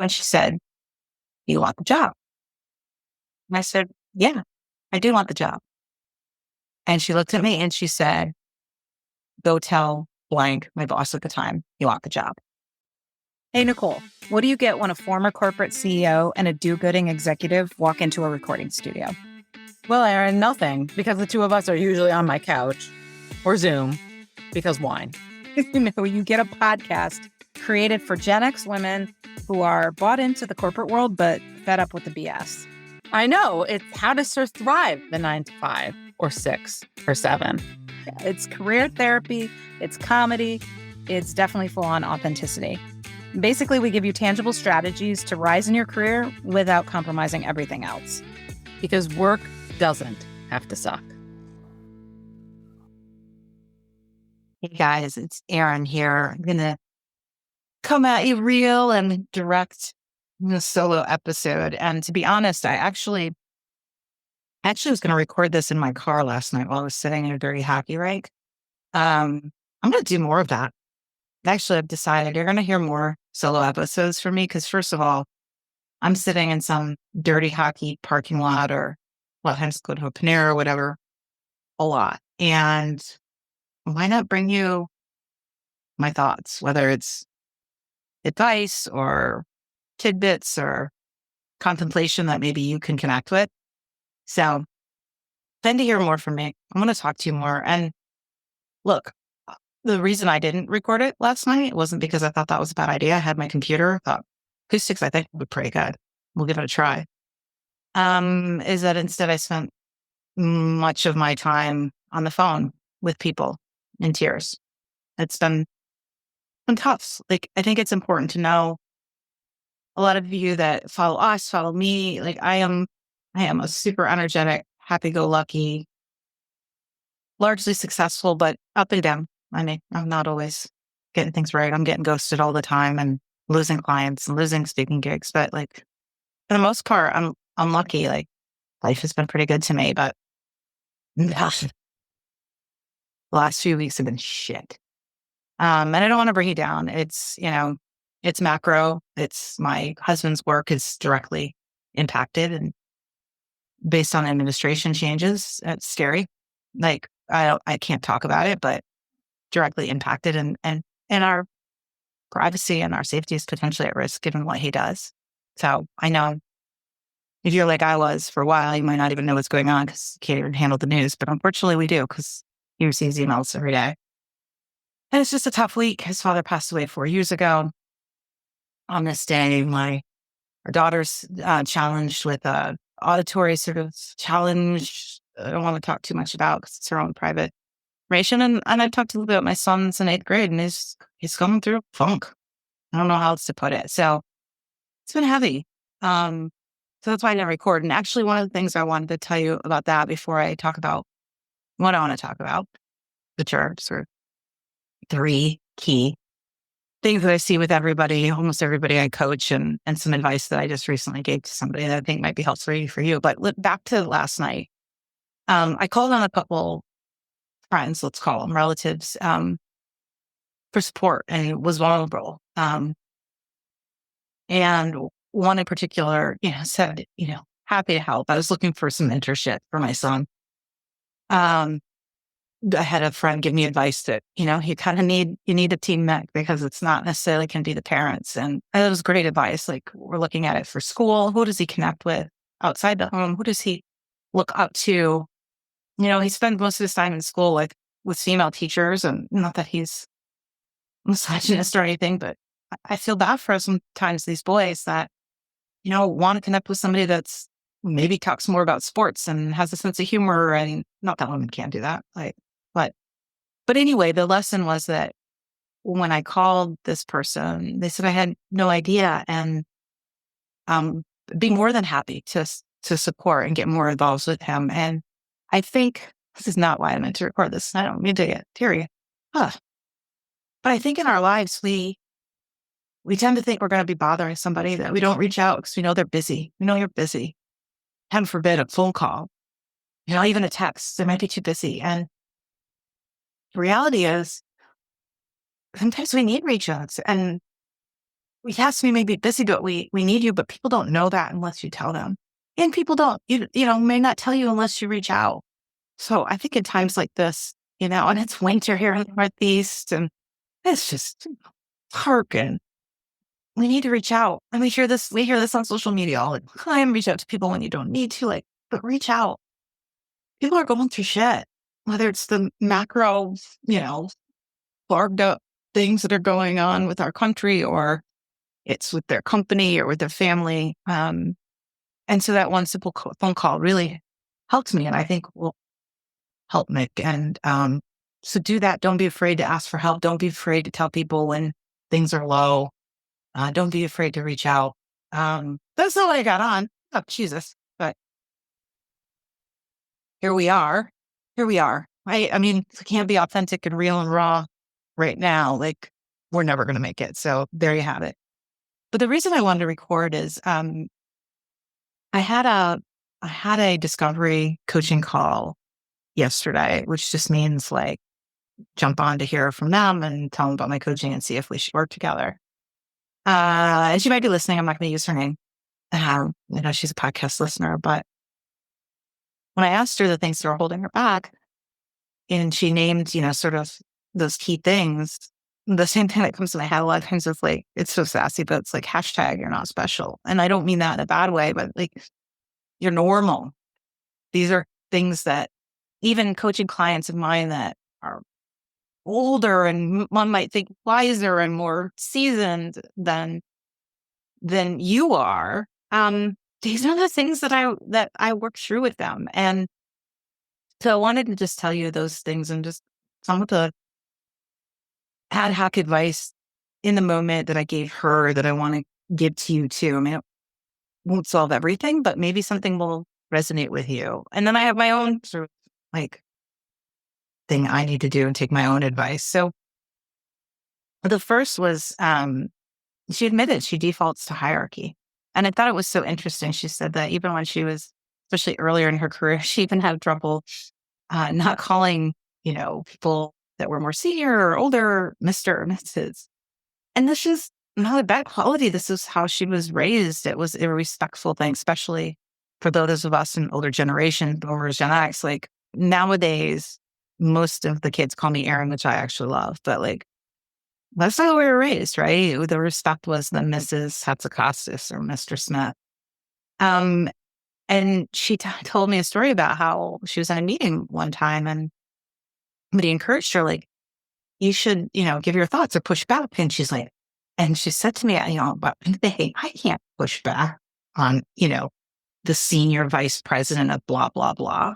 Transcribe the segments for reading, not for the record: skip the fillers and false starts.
And she said, "You want the job?" And I said, "Yeah, I do want the job." And she looked at me and she said, "Go tell blank, my boss at the time, you want the job." Hey, Nicole, what do you get when a former corporate CEO and a do-gooding executive walk into a recording studio? Well, Erin, nothing, because the two of us are usually on my couch or Zoom because wine. You get a podcast created for Gen X women who are bought into the corporate world but fed up with the BS. I know, it's how to thrive the 9 to 5 or 6 or 7. It's career therapy, it's comedy, it's definitely full-on authenticity. Basically, we give you tangible strategies to rise in your career without compromising everything else. Because work doesn't have to suck. Hey guys, it's Erin here. I'm going to come at you real and direct in a solo episode. And to be honest, I actually was going to record this in my car last night while I was sitting in a dirty hockey rink. I'm going to do more of that. Actually, I've decided you're going to hear more solo episodes from me because, first of all, I'm sitting in some dirty hockey parking lot or a lot of times go to a Panera or whatever a lot. And why not bring you my thoughts, whether it's advice or tidbits or contemplation that maybe you can connect with. So then to hear more from me, I'm going to talk to you more. And look, the reason I didn't record it last night wasn't because I thought that was a bad idea. I had my computer, thought acoustics, I think would be pretty good. We'll give it a try. Is that instead I spent much of my time on the phone with people in tears. It's been tough. Like, I think it's important to know a lot of you that follow us, follow me. Like I am a super energetic, happy-go-lucky, largely successful, but up and down. I mean, I'm not always getting things right. I'm getting ghosted all the time and losing clients and losing speaking gigs. But like for the most part, I'm lucky. Like life has been pretty good to me, but the last few weeks have been shit. And I don't want to bring you down. It's, it's macro. It's my husband's work is directly impacted and based on administration changes. It's scary. Like I can't talk about it, but directly impacted and our privacy and our safety is potentially at risk given what he does. So I know if you're like I was for a while, you might not even know what's going on because you can't even handle the news. But unfortunately we do because he receives emails every day. And it's just a tough week. His father passed away 4 years ago. On this day, our daughter's challenged with a auditory sort of challenge. I don't want to talk too much about because it's her own private information. And I talked a little bit about my son's in 8th grade and he's going through funk. I don't know how else to put it. So it's been heavy. So that's why I didn't record. And actually, one of the things I wanted to tell you about that before I talk about what I want to talk about, which are sort of 3 key things that I see with everybody, almost everybody I coach, and some advice that I just recently gave to somebody that I think might be helpful for you. But back to last night, I called on a couple friends, let's call them relatives, for support and was vulnerable. And one in particular, said, happy to help. I was looking for some mentorship for my son. I had a friend give me advice that, you kind of need a team mech because it's not necessarily can be the parents. And it was great advice. Like we're looking at it for school. Who does he connect with outside the home? Who does he look up to? He spends most of his time in school, like with female teachers, and not that he's misogynist or anything, but I feel bad for sometimes these boys that, want to connect with somebody that's maybe talks more about sports and has a sense of humor, and not that women can't do that. But anyway, the lesson was that when I called this person, they said I had no idea and be more than happy to support and get more involved with him. And I think this is not why I meant to record this. I don't mean to get teary. But I think in our lives, we tend to think we're going to be bothering somebody that we don't reach out because we know they're busy. We know you're busy. Heaven forbid a phone call, even a text. They might be too busy. And the reality is sometimes we need reach outs. And yes, we may be busy, but we need you, but people don't know that unless you tell them. And people don't, may not tell you unless you reach out. So I think in times like this, and it's winter here in the Northeast and it's just hearken. We need to reach out. And we hear this on social media all the time. Reach out to people when you don't need to, but reach out. People are going through shit, whether it's the macro, fogged up things that are going on with our country, or it's with their company or with their family. And so that one simple phone call really helped me, and I think will help Nick. And so do that. Don't be afraid to ask for help. Don't be afraid to tell people when things are low. Don't be afraid to reach out. That's all I got on. Oh, Jesus. But here we are. I mean, if we can't be authentic and real and raw right now, we're never going to make it. So there you have it. But the reason I wanted to record is I had a discovery coaching call yesterday, which just means jump on to hear from them and tell them about my coaching and see if we should work together. And she might be listening. I'm not going to use her name. She's a podcast listener, but when I asked her the things that were holding her back, and she named, sort of those key things, the same thing that comes to my head a lot of times is it's so sassy, but it's hashtag you're not special. And I don't mean that in a bad way, but you're normal. These are things that even coaching clients of mine that are older and one might think wiser and more seasoned than you are. These are the things that I work through with them. And so I wanted to just tell you those things and just some of the ad hoc advice in the moment that I gave her that I want to give to you too. I mean, it won't solve everything, but maybe something will resonate with you. And then I have my own sort of thing I need to do and take my own advice. So the first was, she admitted she defaults to hierarchy. And I thought it was so interesting. She said that even when she was, especially earlier in her career, she even had trouble not calling, people that were more senior or older, Mr. or Mrs. And this is not a bad quality. This is how she was raised. It was a respectful thing, especially for those of us in older generation, boomers, Gen X. Nowadays, most of the kids call me Erin, which I actually love, but that's how we were raised, right? The respect was the Mrs. Hatzakostas or Mr. Smith. And she told me a story about how she was in a meeting one time and somebody encouraged her, you should, give your thoughts or push back. And she's and she said to me, but hey, I can't push back on, the senior vice president of blah, blah, blah.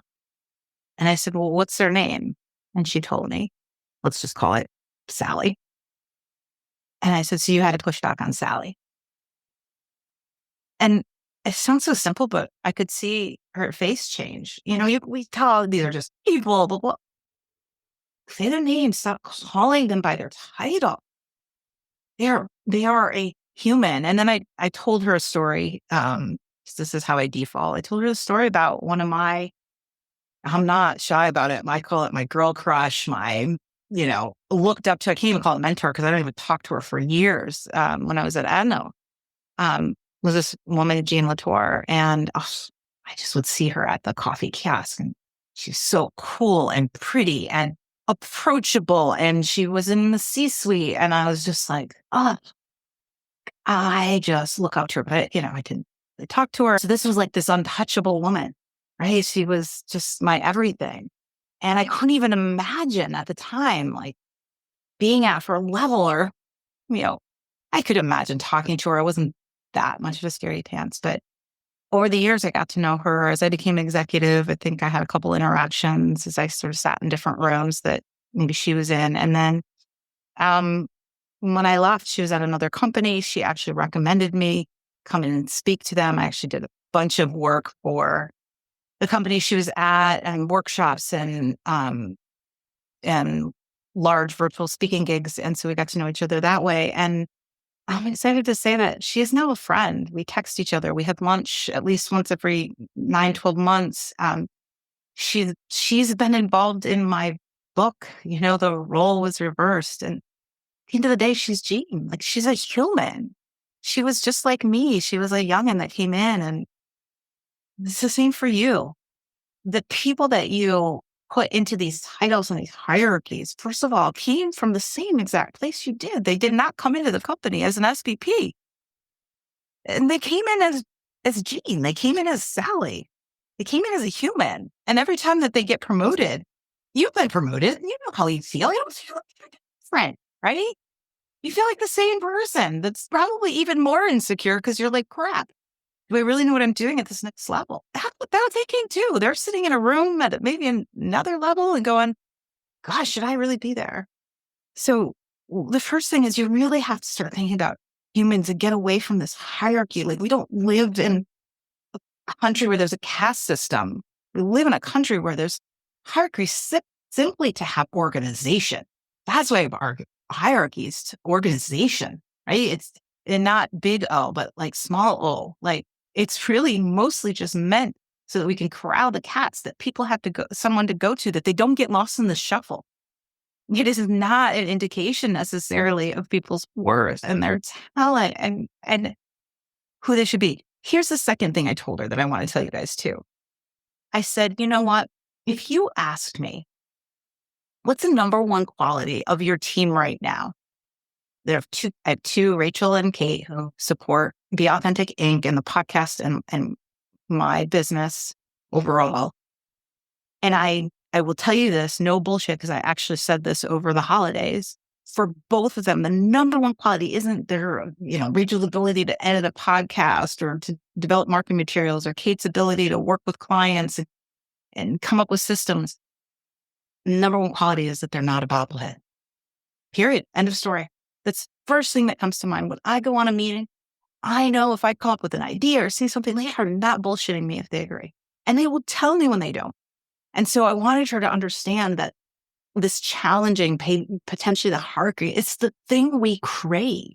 And I said, well, what's their name? And she told me, let's just call it Sally. And I said, so you had to push back on Sally. And it sounds so simple, but I could see her face change. We tell these are just people, blah, blah. Say their name, stop calling them by their title. They are a human. And then I told her a story. This is how I default. I told her a story about one of I'm not shy about it. I call it my girl crush, looked up to, I can't even call it mentor because I don't even talk to her for years. When I was at Adno, was this woman, Jean Latour. And I just would see her at the coffee kiosk and she's so cool and pretty and approachable. And she was in the C-suite. And I was just I just look up to her, but I didn't talk to her. So this was this untouchable woman, right? She was just my everything. And I couldn't even imagine at the time, being at her level or, I could imagine talking to her. I wasn't that much of a scary pants, but over the years, I got to know her as I became executive. I think I had a couple interactions as I sort of sat in different rooms that maybe she was in. And then when I left, she was at another company. She actually recommended me come in and speak to them. I actually did a bunch of work for the company she was at and workshops and large virtual speaking gigs. And so we got to know each other that way. And I'm excited to say that she is now a friend. We text each other. We have lunch at least once every 9-12 months. She's been involved in my book. The role was reversed. And at the end of the day, she's Jean. She's a human. she was just like me. She was a youngin' that came in, and it's the same for you. The people that you put into these titles and these hierarchies, first of all, came from the same exact place you did. They did not come into the company as an SVP. And they came in as Jean. They came in as Sally. They came in as a human. And every time that they get promoted, you've been promoted. You know how you feel. You don't feel like different, right? You feel like the same person that's probably even more insecure because you're like, crap, do I really know what I'm doing at this next level? That's what they're thinking too. They're sitting in a room at maybe another level and going, gosh, should I really be there? So the first thing is you really have to start thinking about humans and get away from this hierarchy. Like, we don't live in a country where there's a caste system. We live in a country where there's hierarchy simply to have organization. That's why hierarchies to organization, right? It's and not big O, but like small O. Like, it's really mostly just meant so that we can corral the cats, that people have to go, someone to go to, that they don't get lost in the shuffle. It is not an indication necessarily of people's worth and their talent and who they should be. Here's the second thing I told her that I want to tell you guys too. I said, you know what? If you asked me, what's the number one quality of your team right now? I have two, Rachel and Kate, who support Be Authentic Inc. and the podcast and my business overall. And I will tell you this, no bullshit, because I actually said this over the holidays. For both of them, the number one quality isn't their, Rachel's ability to edit a podcast or to develop marketing materials, or Kate's ability to work with clients and come up with systems. Number one quality is that they're not a bobblehead. Period. End of story. That's first thing that comes to mind when I go on a meeting. I know if I come up with an idea or say something, they are not bullshitting me if they agree. And they will tell me when they don't. And so I wanted her to understand that this challenging, potentially the hierarchy, it's the thing we crave.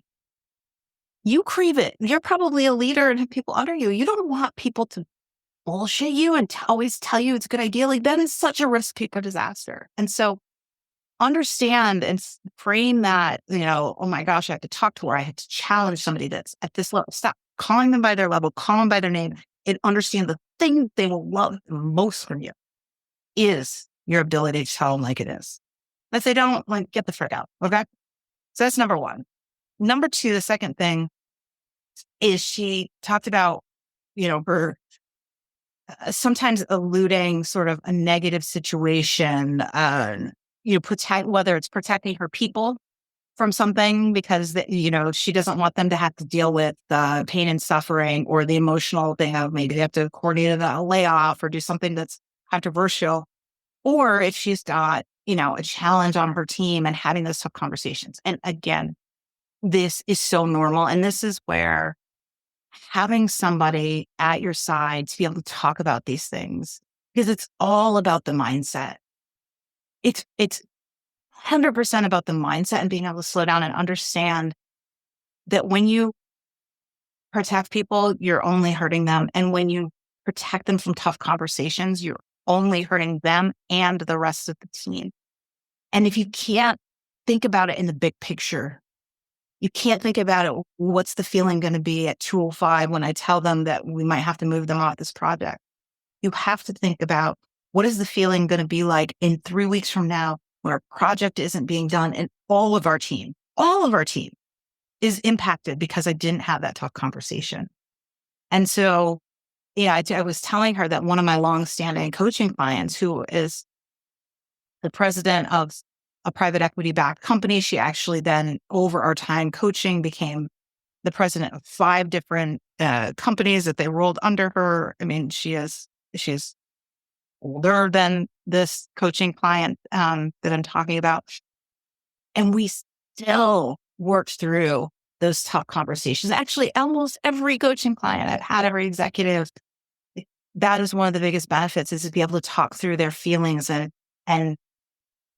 You crave it. You're probably a leader and have people under you. You don't want people to bullshit you and always tell you it's a good idea. Like, that is such a recipe for disaster. And so understand and frame that, oh my gosh, I have to talk to her. I have to challenge somebody that's at this level. Stop calling them by their level, call them by their name, and understand the thing they will love the most from you is your ability to tell them like it is. If they don't, like, get the frick out. Okay. So that's number one. Number two, the second thing is she talked about, her sometimes eluding sort of a negative situation, whether it's protecting her people from something because, she doesn't want them to have to deal with the pain and suffering or the emotional thing of maybe they have to coordinate a layoff or do something that's controversial. Or if she's got, a challenge on her team and having those tough conversations. And again, this is so normal. And this is where having somebody at your side to be able to talk about these things, because it's all about the mindset. It's 100% about the mindset and being able to slow down and understand that when you protect people, you're only hurting them. And when you protect them from tough conversations, you're only hurting them and the rest of the team. And if you can't think about it in the big picture, you can't think about it, what's the feeling going to be at 2:05 when I tell them that we might have to move them off this project? You have to think about, what is the feeling going to be like in 3 weeks from now when our project isn't being done and all of our team is impacted because I didn't have that tough conversation. And so, I was telling her that one of my longstanding coaching clients, who is the president of a private equity-backed company, she actually then, over our time coaching, became the president of 5 different companies that they rolled under her. I mean, she's older than this coaching client that I'm talking about. And we still worked through those tough conversations. Actually, almost every coaching client I've had, every executive, that is one of the biggest benefits, is to be able to talk through their feelings and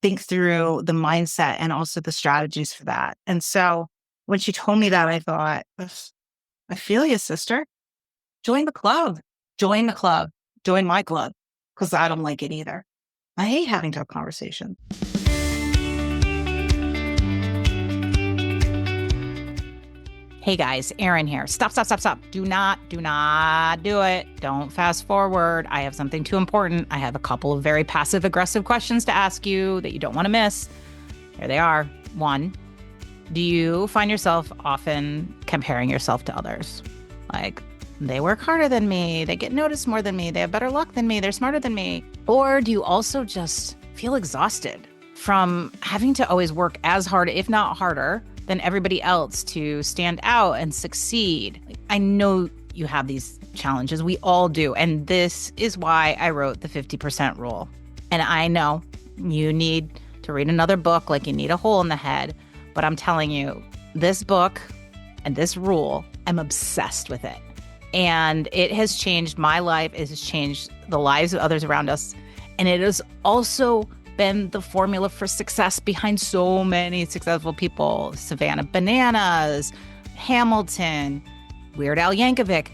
think through the mindset and also the strategies for that. And so when she told me that, I thought, I feel you, sister. Join the club. Join the club. Join my club, because I don't like it either. I hate having tough conversations. Hey guys, Erin here. Stop. Do not do it. Don't fast forward. I have something too important. I have a couple of very passive aggressive questions to ask you that you don't want to miss. Here they are. 1, do you find yourself often comparing yourself to others? Like, they work harder than me, they get noticed more than me, they have better luck than me, they're smarter than me. Or do you also just feel exhausted from having to always work as hard, if not harder, than everybody else to stand out and succeed? I know you have these challenges. We all do. And this is why I wrote the 50% rule. And I know you need to read another book like you need a hole in the head. But I'm telling you, this book and this rule, I'm obsessed with it. And it has changed my life. It has changed the lives of others around us. And it has also been the formula for success behind so many successful people. Savannah Bananas, Hamilton, Weird Al Yankovic.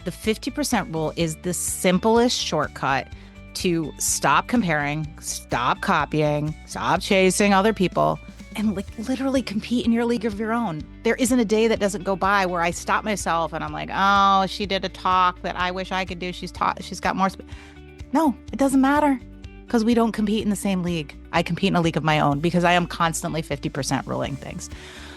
The 50% rule is the simplest shortcut to stop comparing, stop copying, stop chasing other people, and literally compete in your league of your own. There isn't a day that doesn't go by where I stop myself and I'm like, oh, she did a talk that I wish I could do. She's got more. No, it doesn't matter. Because we don't compete in the same league. I compete in a league of my own because I am constantly 50% ruling things.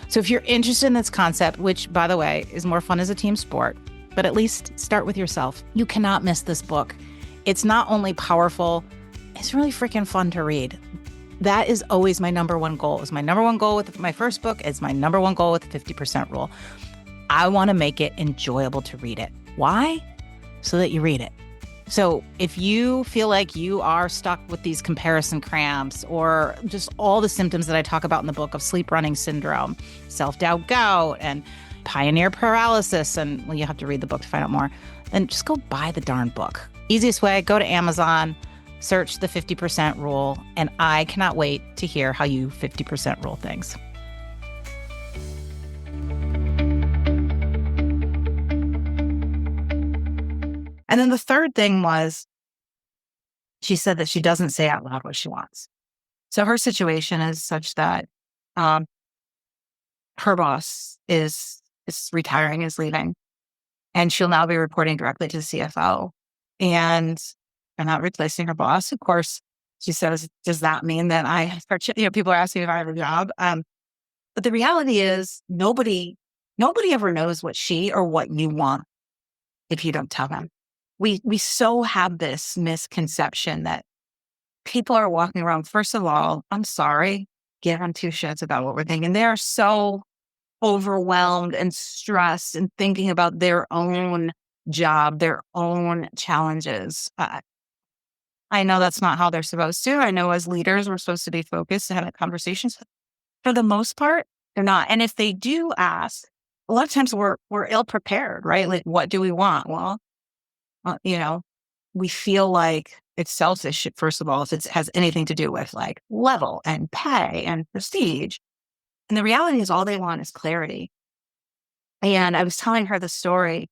So if you're interested in this concept, which, by the way, is more fun as a team sport, but at least start with yourself. You cannot miss this book. It's not only powerful, it's really freaking fun to read. That is always my number one goal. It was my number one goal with my first book. It's my number one goal with the 50% rule. I want to make it enjoyable to read it. Why? So that you read it. So if you feel like you are stuck with these comparison cramps or just all the symptoms that I talk about in the book of sleep running syndrome, self-doubt gout, and pioneer paralysis, and well, you have to read the book to find out more, then just go buy the darn book. Easiest way, go to Amazon, search the 50% rule, and I cannot wait to hear how you 50% rule things. And then the third thing was, she said that she doesn't say out loud what she wants. So her situation is such that her boss is retiring, is leaving, and she'll now be reporting directly to the CFO. And they're not replacing her boss. Of course, she says, does that mean that I start, people are asking if I have a job. But the reality is nobody ever knows what she or what you want if you don't tell them. We so have this misconception that people are walking around. First of all, I'm sorry, give them 2 shits about what we're thinking. They are so overwhelmed and stressed and thinking about their own job, their own challenges. I know that's not how they're supposed to. I know as leaders, we're supposed to be focused and having conversations. For the most part, they're not. And if they do ask, a lot of times we're ill prepared, right? Like, what do we want? Well, we feel like it's selfish, first of all, if it has anything to do with like level and pay and prestige. And the reality is all they want is clarity. And I was telling her the story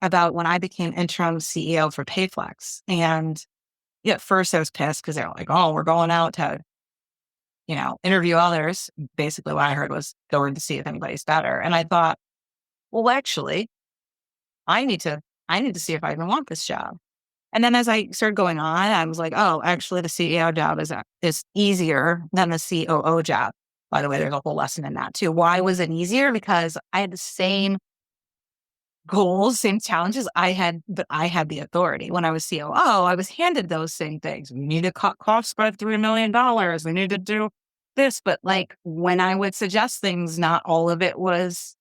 about when I became interim CEO for Payflex. And at first I was pissed because they were like, oh, we're going out to, interview others. Basically what I heard was go in to see if anybody's better. And I thought, well, actually, I need to see if I even want this job. And then as I started going on, I was like, oh, actually the CEO job is easier than the COO job. By the way, there's a whole lesson in that too. Why was it easier? Because I had the same goals, same challenges but I had the authority. When I was COO, I was handed those same things. We need to cut costs by $3 million. We need to do this. But like when I would suggest things, not all of it was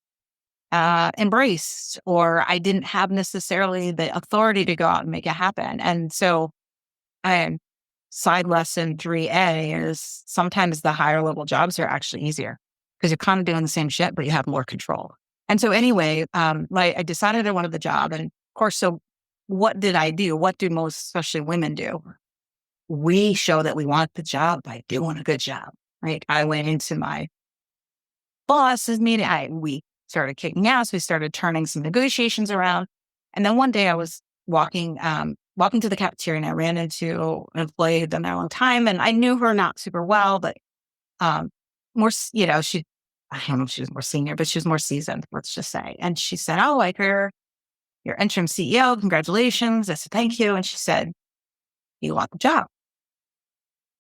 embraced, or I didn't have necessarily the authority to go out and make it happen. And so side lesson 3A is sometimes the higher level jobs are actually easier because you're kind of doing the same shit, but you have more control. And so anyway, I decided I wanted the job. And of course, so what did I do? What do most, especially women, do? We show that we want the job by doing a good job, right? I went into my boss's meeting. We started kicking ass. We started turning some negotiations around. And then one day I was walking to the cafeteria and I ran into an employee who'd been there a long time. And I knew her not super well, but she I don't know if she was more senior, but she was more seasoned, let's just say. And she said, oh, I hear you're interim CEO. Congratulations. I said, thank you. And she said, you want the job?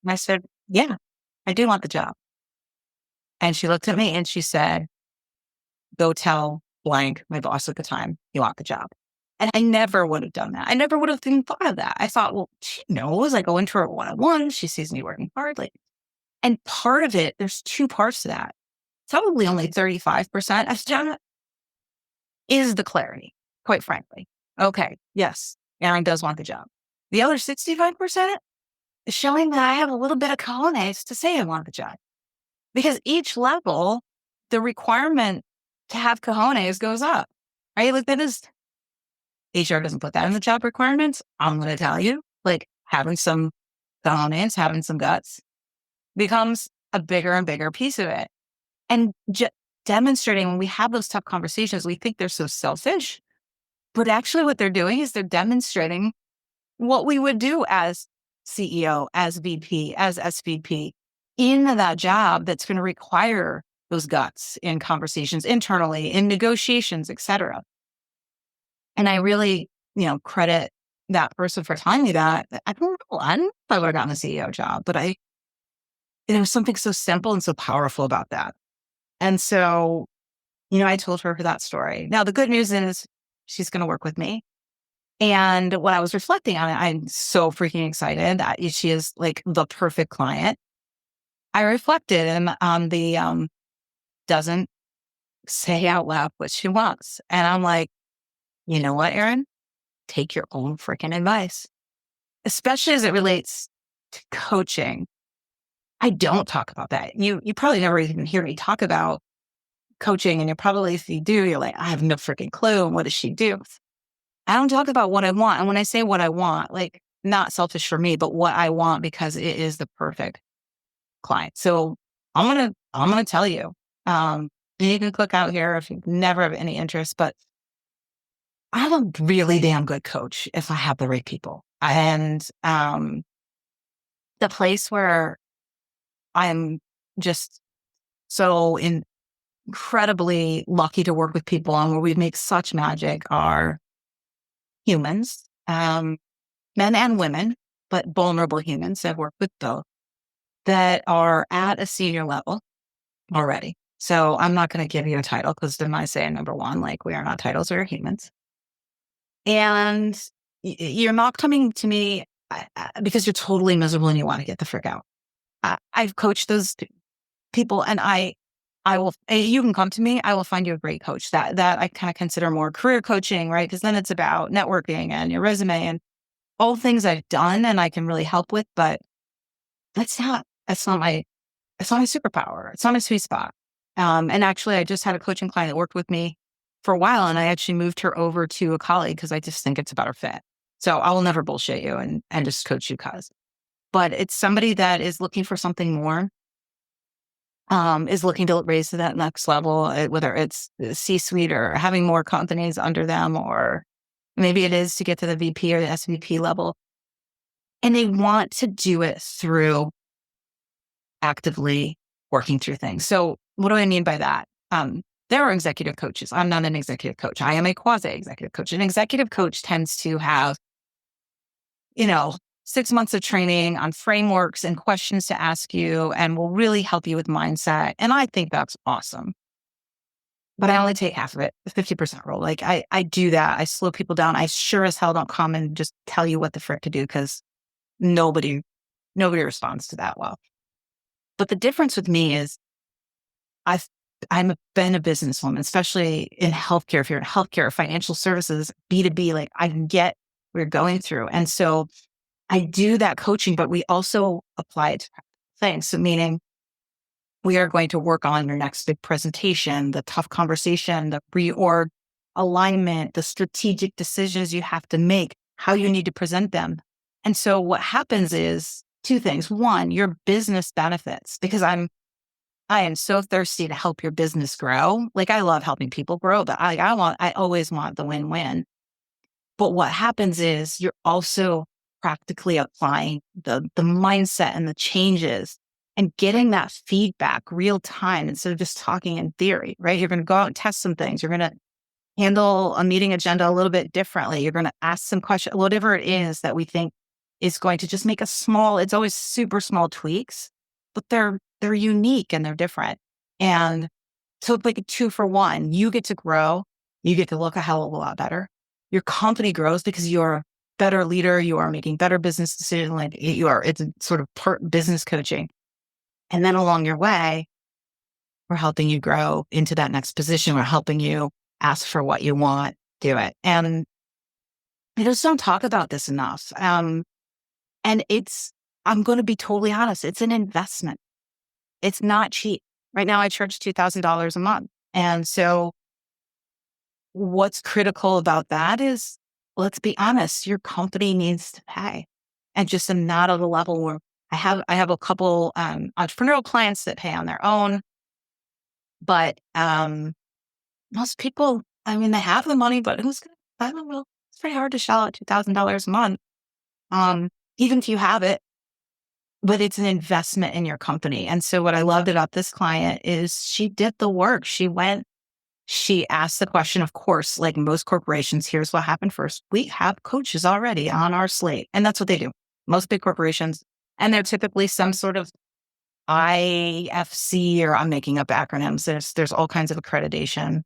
And I said, yeah, I do want the job. And she looked at me and she said, go tell blank, my boss at the time, you want the job. And I never would have done that. I never would have even thought of that. I thought, well, she knows. I go into her one-on-one. She sees me working hard. And part of it, there's two parts to that. Probably only 35% of that is the clarity, quite frankly. Okay, yes, Erin does want the job. The other 65% is showing that I have a little bit of cojones to say I want the job. Because each level, the requirement to have cojones goes up, right? Like that is, HR doesn't put that in the job requirements. I'm going to tell you, like having some cojones, having some guts becomes a bigger and bigger piece of it. And demonstrating when we have those tough conversations, we think they're so selfish, but actually what they're doing is they're demonstrating what we would do as CEO, as VP, as SVP in that job that's going to require those guts in conversations internally, in negotiations, et cetera. And I really, credit that person for telling me that. I don't know if I would have gotten a CEO job, but there was something so simple and so powerful about that. And so, I told her that story. Now, the good news is she's going to work with me. And when I was reflecting on it, I'm so freaking excited that she is like the perfect client. I reflected on the doesn't say out loud what she wants. And I'm like, you know what, Erin? Take your own freaking advice, especially as it relates to coaching. I don't talk about that. You probably never even hear me talk about coaching. And you're probably, if you do, you're like, I have no freaking clue. And what does she do? I don't talk about what I want. And when I say what I want, like not selfish for me, but what I want, because it is the perfect client. So I'm going to tell you, you can click out here if you never have any interest, but I'm a really damn good coach if I have the right people. And, the place where I'm just so incredibly lucky to work with people and where we make such magic are humans, men and women, but vulnerable humans. I've worked with both that are at a senior level already. So I'm not going to give you a title because then I say number one, like we are not titles, we are humans. And you're not coming to me because you're totally miserable and you want to get the frick out. I've coached those people and I will, you can come to me, I will find you a great coach that I kind of consider more career coaching, right? Because then it's about networking and your resume and all things I've done and I can really help with, but that's not my superpower. It's not my sweet spot. And actually I just had a coaching client that worked with me for a while and I actually moved her over to a colleague because I just think it's a better fit. So I will never bullshit you and just coach you but it's somebody that is looking for something more, is looking to raise to that next level, whether it's the C-suite or having more companies under them, or maybe it is to get to the VP or the SVP level. And they want to do it through actively working through things. So what do I mean by that? There are executive coaches. I'm not an executive coach. I am a quasi-executive coach. An executive coach tends to have, 6 months of training on frameworks and questions to ask you and will really help you with mindset. And I think that's awesome. But I only take half of it, the 50% rule. Like I do that. I slow people down. I sure as hell don't come and just tell you what the frick to do because nobody responds to that well. But the difference with me is I've been a businesswoman, especially in healthcare. If you're in healthcare, financial services, B2B, like I get what you're going through. And so I do that coaching, but we also apply it to things. So meaning we are going to work on your next big presentation, the tough conversation, the reorg alignment, the strategic decisions you have to make, how you need to present them. And so what happens is two things. One, your business benefits because I am so thirsty to help your business grow. Like I love helping people grow, but I always want the win-win. But what happens is you're also practically applying the mindset and the changes and getting that feedback real time instead of just talking in theory, right? You're going to go out and test some things. You're going to handle a meeting agenda a little bit differently. You're going to ask some questions, whatever it is that we think is going to just make a small, it's always super small tweaks, but they're unique and they're different. And so it's like a 2-for-1. You get to grow. You get to look a hell of a lot better. Your company grows because you're a better leader. You are making better business decisions. Like it's a sort of business coaching. And then along your way, we're helping you grow into that next position. We're helping you ask for what you want, do it. And I just don't talk about this enough. And I'm going to be totally honest, it's an investment. It's not cheap. Right now I charge $2,000 a month. And so what's critical about that is, let's be honest, your company needs to pay. And just I'm not at a level where I have a couple entrepreneurial clients that pay on their own. But most people, I mean, they have the money, but I don't know, it's pretty hard to shell out $2,000 a month. Even if you have it, but it's an investment in your company. And so what I loved about this client is she did the work. She asked the question, of course, like most corporations, here's what happened first. We have coaches already on our slate. And that's what they do. Most big corporations. And they're typically some sort of IFC, or I'm making up acronyms. There's all kinds of accreditation.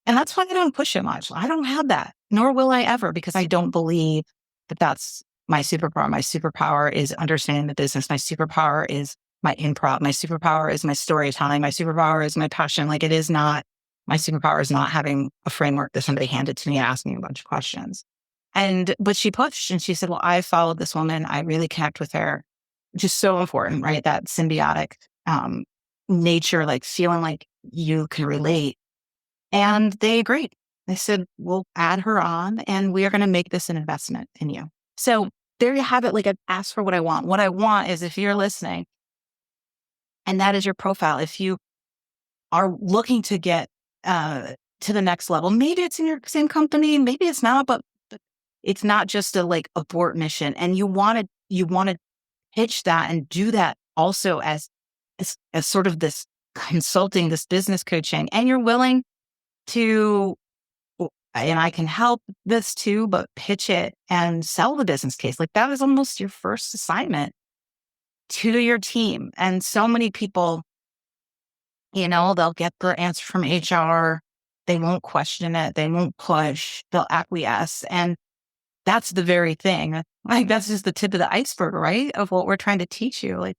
And that's why I don't push it much. I don't have that, nor will I ever, because I don't believe that that's my superpower. My superpower is understanding the business. My superpower is my improv. My superpower is my storytelling. My superpower is my passion. Like my superpower is not having a framework that somebody handed to me and asked me a bunch of questions. But she pushed and she said, well, I followed this woman. I really connect with her, which is so important, right? That symbiotic nature, like feeling like you can relate. And they agreed. They said, we'll add her on and we are going to make this an investment in you. So there you have it. Like, I've asked for what I want. What I want is, if you're listening and that is your profile, if you are looking to get to the next level, maybe it's in your same company, maybe it's not, but it's not just a like abort mission. And you want to pitch that and do that also as sort of this consulting, this business coaching, and you're willing to, and I can help this too, but pitch it and sell the business case. Like, that is almost your first assignment to your team. And so many people, they'll get the answer from HR. They won't question it. They won't push. They'll acquiesce. And that's the very thing. Like, that's just the tip of the iceberg, right? Of what we're trying to teach you. Like,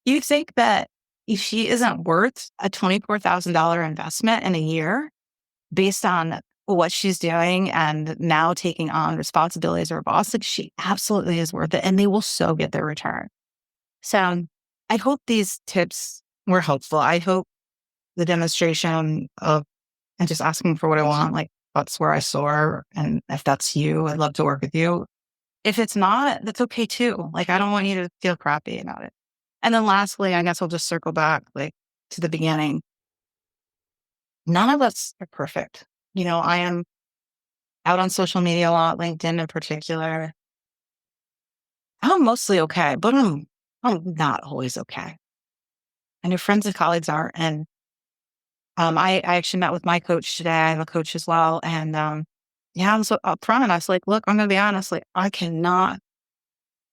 you think that if she isn't worth a $24,000 investment in a year based on what she's doing and now taking on responsibilities of her boss, like, she absolutely is worth it. And they will so get their return. So I hope these tips were helpful. I hope the demonstration of and just asking for what I want, like, that's where I soar. And if that's you, I'd love to work with you. If it's not, that's okay too. Like, I don't want you to feel crappy about it. And then lastly, I guess I'll just circle back like to the beginning. None of us are perfect. I am out on social media a lot, LinkedIn in particular. I'm mostly okay, but I'm not always okay. And your friends and colleagues are. And I actually met with my coach today. I'm a coach as well. And I was upfront. I was like, look, I'm going to be honest. Like, I cannot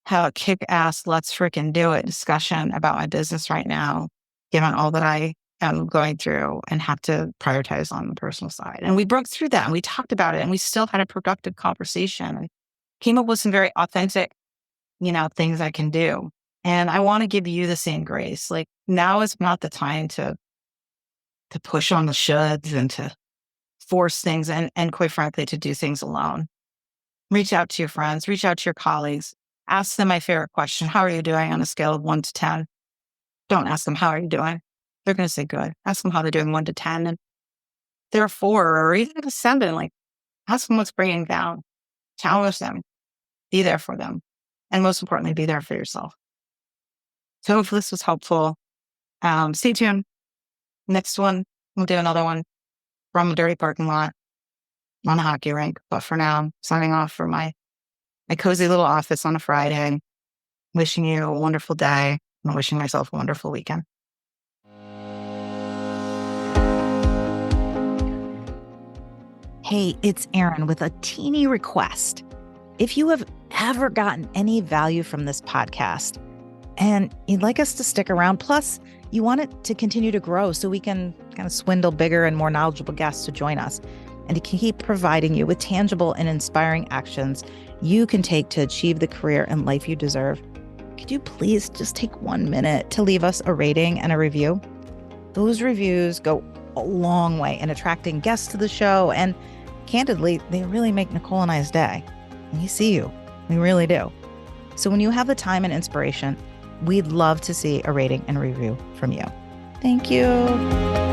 have a kick-ass, let's freaking do it discussion about my business right now, given all that I am going through and have to prioritize on the personal side. And we broke through that and we talked about it and we still had a productive conversation and came up with some very authentic, things I can do. And I want to give you the same grace. Like, now is not the time to push on the shoulds and to force things and quite frankly, to do things alone. Reach out to your friends, reach out to your colleagues. Ask them my favorite question. How are you doing on a scale of 1 to 10? Don't ask them, how are you doing? They're going to say good. Ask them how they're doing 1 to 10. And they're 4 or even a 7. Like, ask them what's bringing down. Challenge them. Be there for them. And most importantly, be there for yourself. So if this was helpful, stay tuned. Next one, we'll do another one from a dirty parking lot on a hockey rink. But for now, I'm signing off for my cozy little office on a Friday. Wishing you a wonderful day. I'm wishing myself a wonderful weekend. Hey, it's Erin with a teeny request. If you have ever gotten any value from this podcast and you'd like us to stick around, plus you want it to continue to grow so we can kind of swindle bigger and more knowledgeable guests to join us and to keep providing you with tangible and inspiring actions you can take to achieve the career and life you deserve, could you please just take 1 minute to leave us a rating and a review? Those reviews go a long way in attracting guests to the show, and candidly, they really make Nicole and I's day. We see you. We really do. So when you have the time and inspiration, we'd love to see a rating and review from you. Thank you.